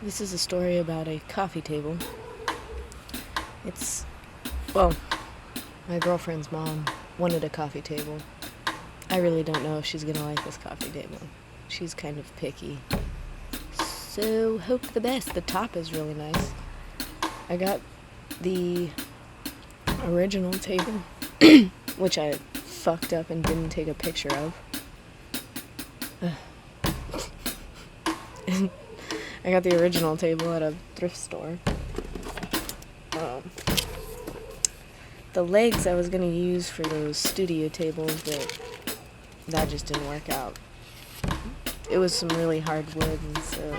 This is a story about a coffee table. Well, my girlfriend's mom wanted a coffee table. I really don't know if she's gonna like this coffee table. She's kind of picky. So, hope the best. The top is really nice. I got the original table, which I fucked up and didn't take a picture of. I got the original table at a thrift store. The legs I was going to use for those studio tables, but that just didn't work out. It was some really hard wood, and so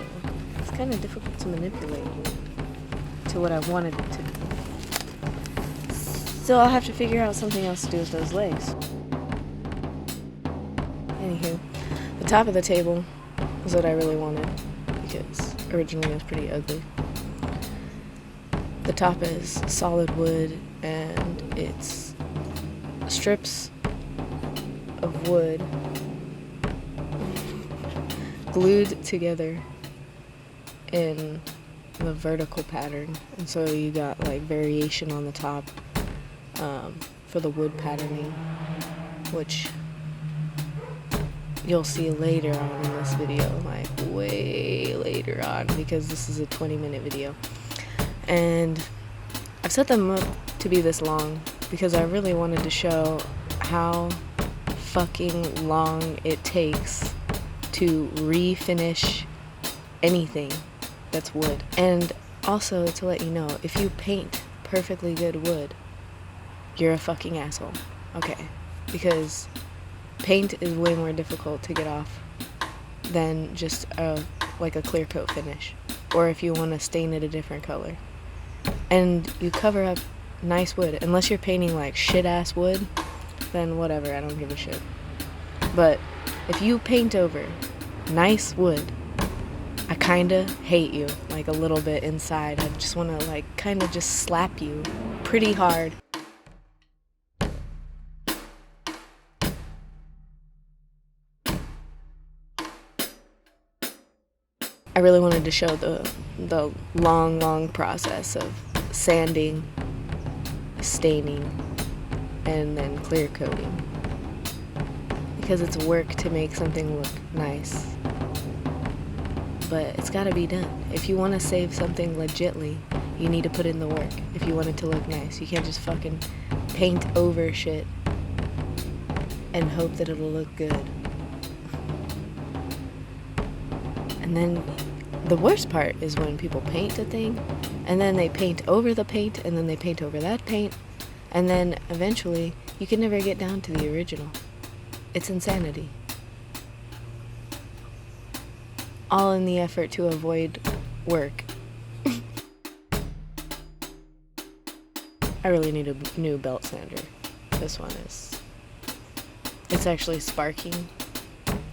it's kind of difficult to manipulate to what I wanted it to be. So I'll have to figure out something else to do with those legs. Anywho, the top of the table is what I really wanted, because originally it was pretty ugly. The top is solid wood, and it's strips of wood glued together in the vertical pattern, and so you got like variation on the top for the wood patterning, which you'll see later on in this video, like way later on, because this is a 20-minute video. And I've set them up to be this long because I really wanted to show how fucking long it takes to refinish anything that's wood. And also to let you know, if you paint perfectly good wood, you're a fucking asshole. Okay. Because paint is way more difficult to get off than just like a clear coat finish, or if you want to stain it a different color. And you cover up nice wood. Unless you're painting like shit ass wood, then whatever, I don't give a shit. But if you paint over nice wood, I kinda hate you, like a little bit inside. I just wanna like kinda just slap you pretty hard. I really wanted to show the long process of sanding, staining, and then clear coating, because it's work to make something look nice, but it's gotta be done. If you want to save something legitly, you need to put in the work if you want it to look nice. You can't just fucking paint over shit and hope that it'll look good. And then the worst part is when people paint a thing, and then they paint over the paint, and then they paint over that paint, and then eventually you can never get down to the original. It's insanity. All in the effort to avoid work. I really need a new belt sander. This one it's actually sparking.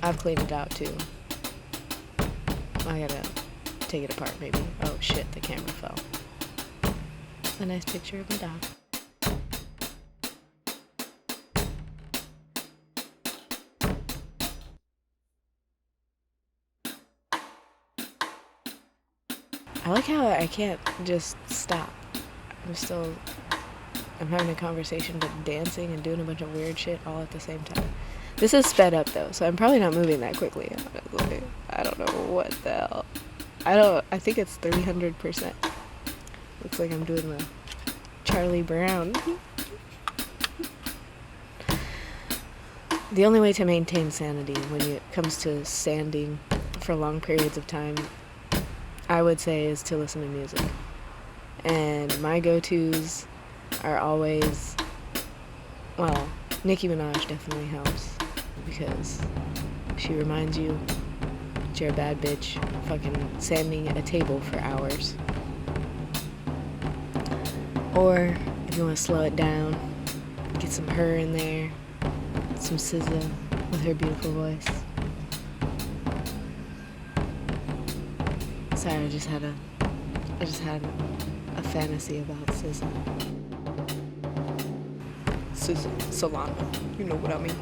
I've cleaned it out too. I gotta take it apart maybe. Oh shit, the camera fell. A nice picture of my dog. I like how I can't just stop. I'm having a conversation but dancing and doing a bunch of weird shit all at the same time. This is sped up though, so I'm probably not moving that quickly, honestly. I don't know what the hell. I think it's 300%. Looks like I'm doing the Charlie Brown. The only way to maintain sanity when it comes to sanding for long periods of time, I would say, is to listen to music. And my go-tos are always, well, Nicki Minaj definitely helps, because she reminds you that you're a bad bitch fucking sanding a table for hours. Or if you want to slow it down, get some her in there, some SZA with her beautiful voice. Sorry, I just had a fantasy about SZA. SZA, Solana, you know what I mean.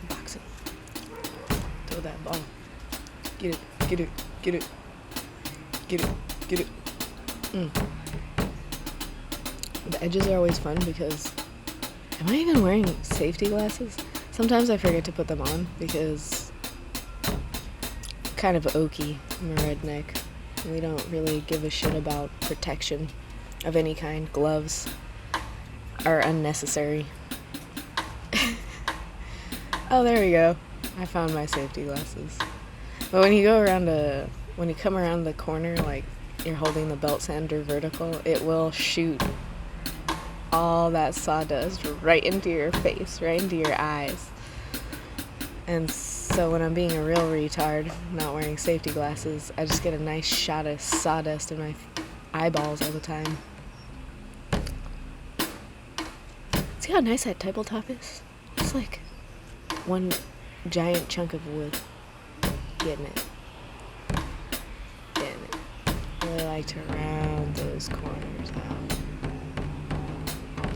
Boxing. Throw that ball. Get it, get it, get it. Get it, get it. The edges are always fun because... Am I even wearing safety glasses? Sometimes I forget to put them on because I'm kind of oaky. I'm a redneck. And we don't really give a shit about protection of any kind. Gloves are unnecessary. Oh, there we go. I found my safety glasses. But when you come around the corner, like you're holding the belt sander vertical, it will shoot all that sawdust right into your face, right into your eyes. And so when I'm being a real retard, not wearing safety glasses, I just get a nice shot of sawdust in my eyeballs all the time. See how nice that tabletop is? It's like one giant chunk of wood. Getting it. Getting it. I really like to round those corners out.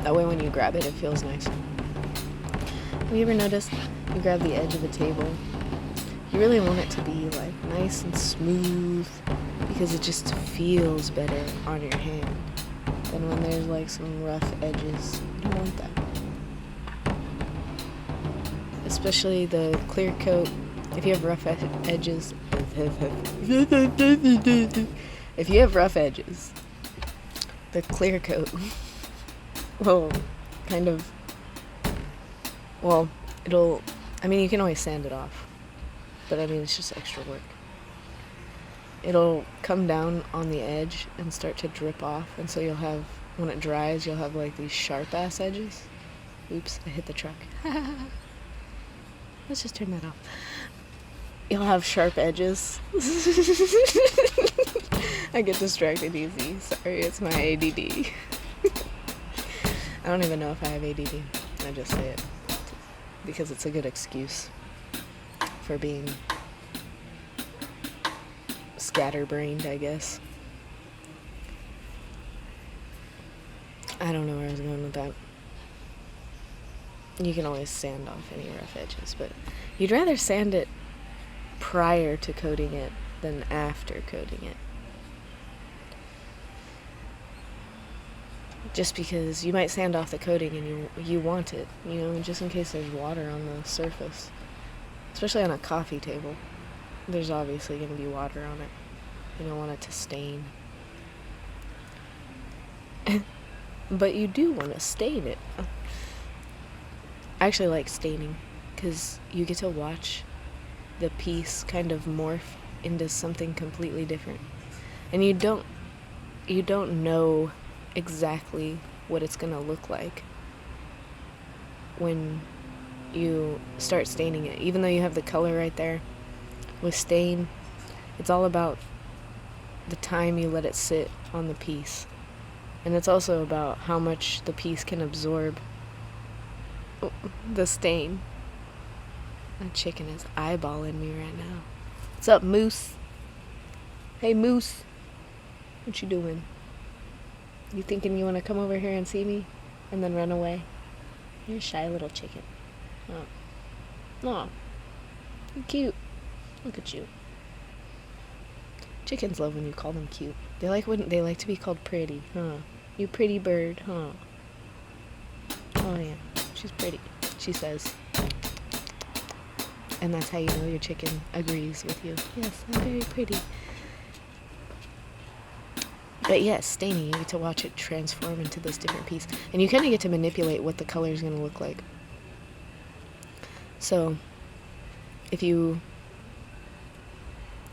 That way when you grab it, it feels nice. Have you ever noticed you grab the edge of a table? You really want it to be like nice and smooth because it just feels better on your hand than when there's like some rough edges. You don't want that. Especially the clear coat. If you have rough edges, if you have rough edges, the clear coat will kind of, well, it'll, I mean, you can always sand it off, but I mean, it's just extra work. It'll come down on the edge and start to drip off, and so you'll have, when it dries, you'll have like these sharp ass edges. Oops, I hit the truck. Let's just turn that off. You'll have sharp edges. I get distracted easy. Sorry, it's my ADD. I don't even know if I have ADD. I just say it because it's a good excuse for being scatterbrained, I guess. I don't know where I was going with that. You can always sand off any rough edges, but you'd rather sand it prior to coating it than after coating it. Just because you might sand off the coating and you want it, you know, just in case there's water on the surface. Especially on a coffee table. There's obviously going to be water on it. You don't want it to stain. But you do want to stain it. I actually like staining because you get to watch the piece kind of morph into something completely different. And you don't know exactly what it's going to look like when you start staining it. Even though you have the color right there, with stain, it's all about the time you let it sit on the piece. And it's also about how much the piece can absorb the stain. That chicken is eyeballing me right now. What's up, Moose? Hey, Moose. What you doing? You thinking you want to come over here and see me and then run away? You're a shy little chicken. Oh. Aw. You're cute. Look at you. Chickens love when you call them cute. They like to be called pretty, huh? You pretty bird, huh? Oh yeah, she's pretty, she says. And that's how you know your chicken agrees with you. Yes, I'm very pretty. But yes, staining, you get to watch it transform into this different piece. And you kind of get to manipulate what the color is going to look like. So, if you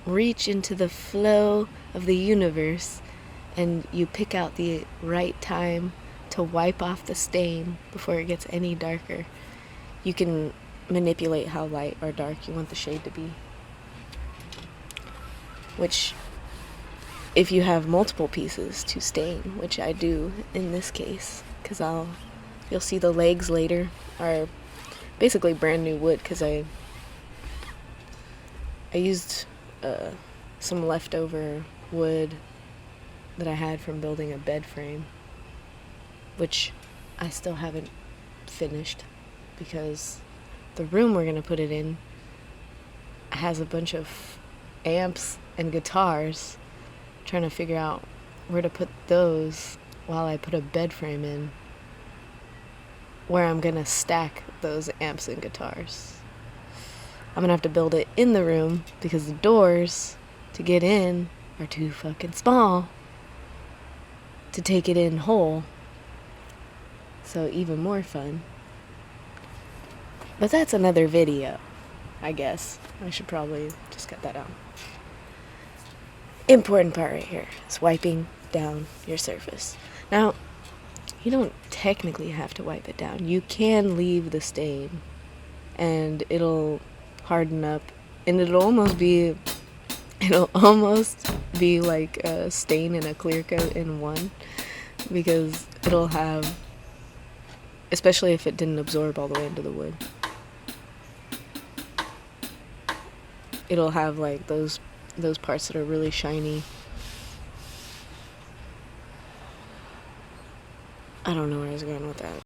reach into the flow of the universe and you pick out the right time to wipe off the stain before it gets any darker, you can manipulate how light or dark you want the shade to be. Which, if you have multiple pieces to stain, which I do in this case, because you'll see the legs later are basically brand new wood, because I used some leftover wood that I had from building a bed frame, which I still haven't finished because the room we're gonna put it in has a bunch of amps and guitars. Trying to figure out where to put those while I put a bed frame in where I'm gonna stack those amps and guitars. I'm gonna have to build it in the room because the doors to get in are too fucking small to take it in whole. So even more fun. But that's another video, I guess. I should probably just cut that out. Important part right here is wiping down your surface. Now, you don't technically have to wipe it down. You can leave the stain and it'll harden up and it'll almost be like a stain and a clear coat in one, because it'll have, especially if it didn't absorb all the way into the wood, it'll have like those parts that are really shiny. I don't know where I was going with that.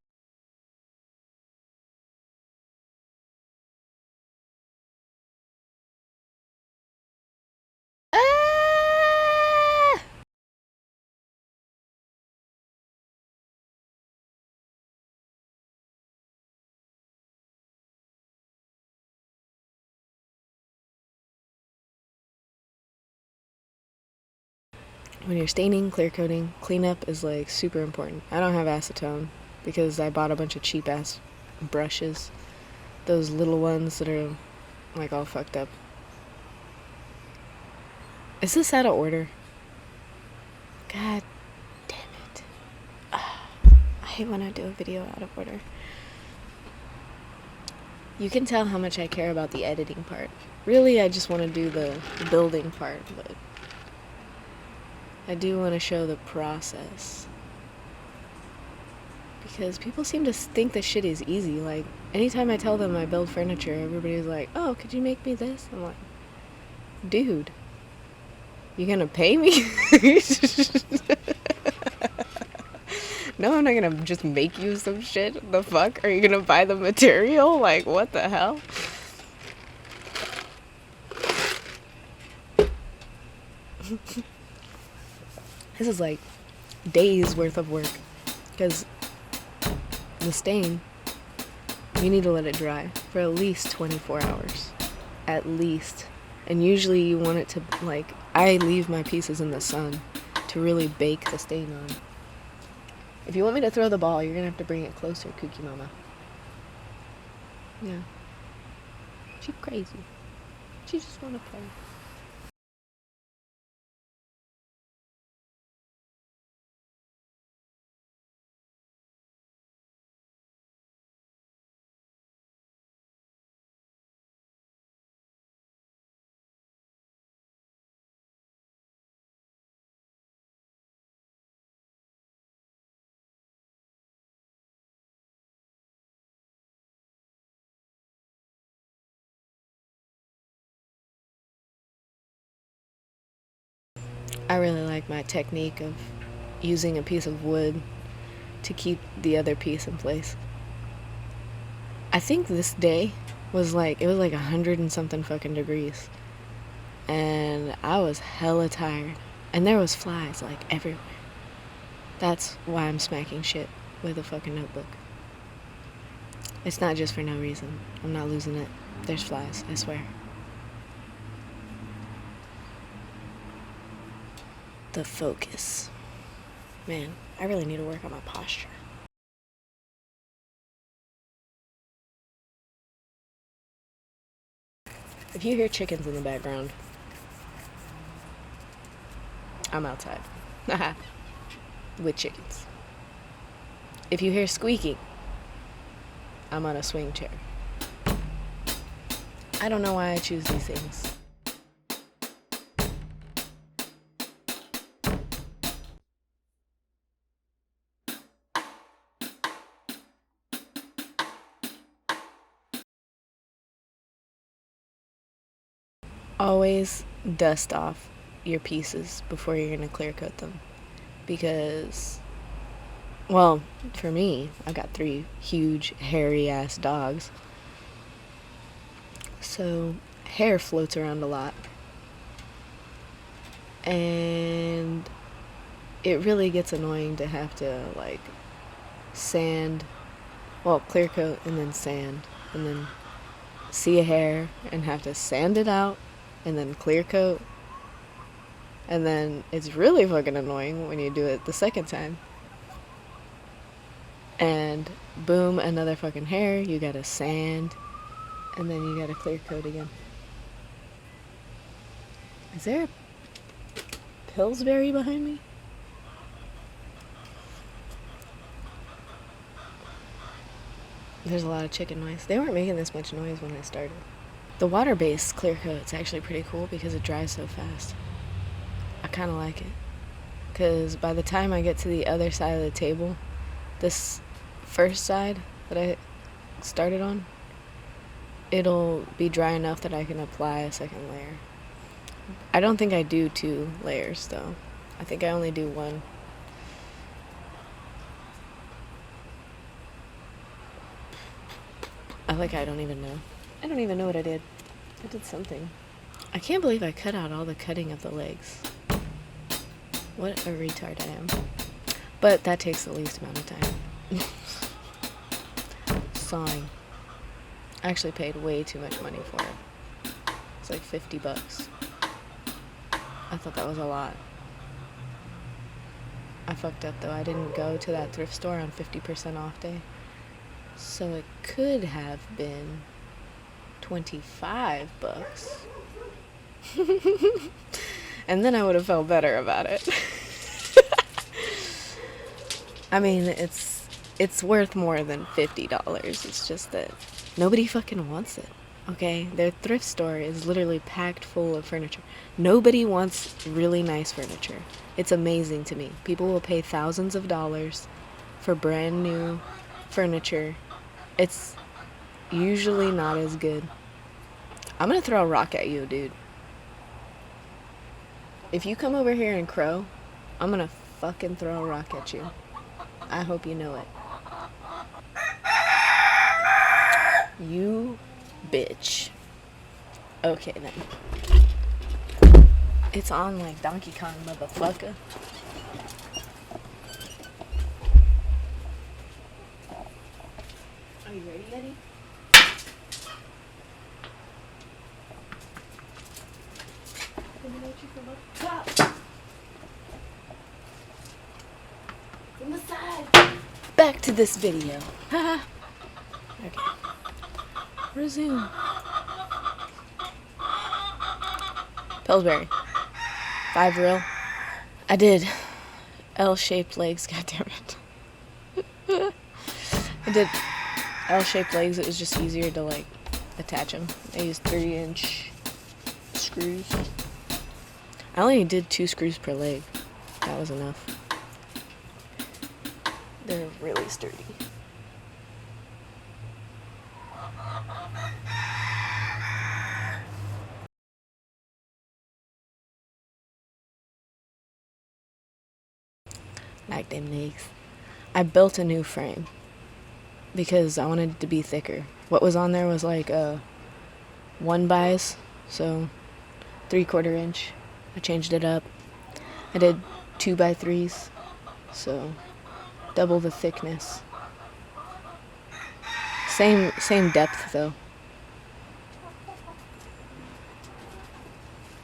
When you're staining, clear coating, cleanup is like super important. I don't have acetone because I bought a bunch of cheap ass brushes. Those little ones that are like all fucked up. Is this out of order? God damn it. I hate when I do a video out of order. You can tell how much I care about the editing part. Really, I just want to do the building part, but I do want to show the process. Because people seem to think this shit is easy. Like, anytime I tell them I build furniture, everybody's like, oh, could you make me this? I'm like, dude, you gonna pay me? No, I'm not gonna just make you some shit. The fuck? Are you gonna buy the material? Like, what the hell? This is like days worth of work, because the stain, you need to let it dry for at least 24 hours. At least. And usually you want it to, like, I leave my pieces in the sun to really bake the stain on. If you want me to throw the ball, you're gonna have to bring it closer, Kooky Mama. Yeah. She's crazy. She just wanna play. I really like my technique of using a piece of wood to keep the other piece in place. I think this day was like, it was like 100 and something fucking degrees. And I was hella tired. And there was flies like everywhere. That's why I'm smacking shit with a fucking notebook. It's not just for no reason. I'm not losing it. There's flies, I swear. The focus. Man, I really need to work on my posture. If you hear chickens in the background, I'm outside. With chickens. If you hear squeaking, I'm on a swing chair. I don't know why I choose these things. Always dust off your pieces before you're gonna clear coat them, because, well, for me, I've got 3 huge hairy ass dogs, So hair floats around a lot, and it really gets annoying to have to like sand, well, clear coat and then sand, and then see a hair and have to sand it out and then clear coat, and then it's really fucking annoying when you do it the second time, and boom, another fucking hair, you gotta sand, and then you gotta clear coat again. Is there a Pillsbury behind me? There's a lot of chicken noise. They weren't making this much noise when I started. The water-based clear coat's actually pretty cool because it dries so fast. I kind of like it. Because by the time I get to the other side of the table, this first side that I started on, it'll be dry enough that I can apply a second layer. I don't think I do 2 layers though. I think I only do 1. I don't even know. I don't even know what I did. I did something. I can't believe I cut out all the cutting of the legs. What a retard I am. But that takes the least amount of time. Sawing. I actually paid way too much money for it. It's like $50. I thought that was a lot. I fucked up though. I didn't go to that thrift store on 50% off day. So it could have been $25. And then I would have felt better about it. I mean, it's worth more than $50. It's just that nobody fucking wants it. Okay? Their thrift store is literally packed full of furniture. Nobody wants really nice furniture. It's amazing to me. People will pay thousands of dollars for brand new furniture. It's usually not as good. I'm gonna throw a rock at you, dude. If you come over here and crow, I'm gonna fucking throw a rock at you. I hope you know it. You bitch. Okay then. It's on like Donkey Kong, motherfucker. Are you ready, Eddie? Let me know what you feel about the top. From the side. Back to this video. Okay. Resume. Pillsbury. 5 real. I did L-shaped legs, goddammit. I did L-shaped legs. It was just easier to like attach them. I used 3-inch screws. I only did 2 screws per leg. That was enough. They're really sturdy. Like them legs. I built a new frame because I wanted it to be thicker. What was on there was like 1/5, so 3/4 inch. I changed it up. I did 2x3s, so double the thickness. Same depth though.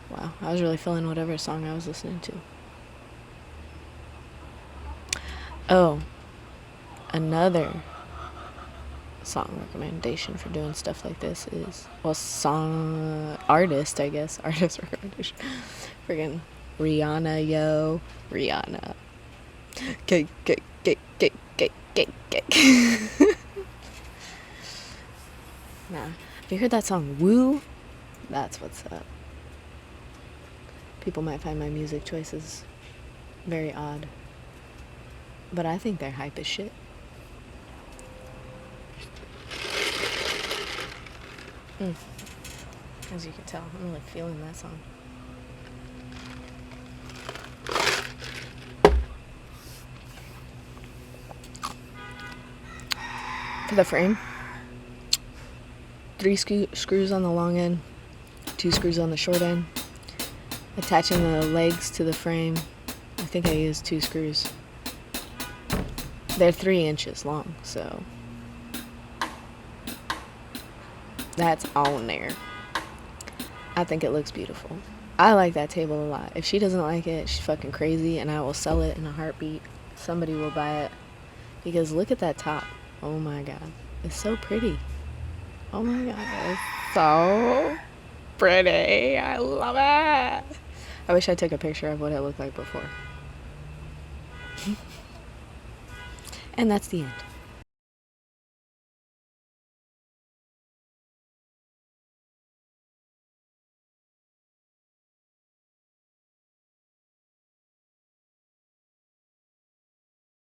Wow, I was really feeling whatever song I was listening to. Oh, another song recommendation for doing stuff like this is, well, artist recommendation. Friggin' Rihanna, yo. Rihanna. Cake. Nah. Have you heard that song, Woo? That's what's up. People might find my music choices very odd, but I think they're hype as shit. As you can tell, I'm really feeling that song. For the frame, 3 screws on the long end, 2 screws on the short end. Attaching the legs to the frame, I think I used 2 screws. They're 3 inches long, so that's on there. I think it looks beautiful. I like that table a lot. If she doesn't like it, she's fucking crazy, and I will sell it in a heartbeat. Somebody will buy it. Because look at that top. Oh my god. It's so pretty. Oh my god. It's so pretty. I love it. I wish I took a picture of what it looked like before. And that's the end.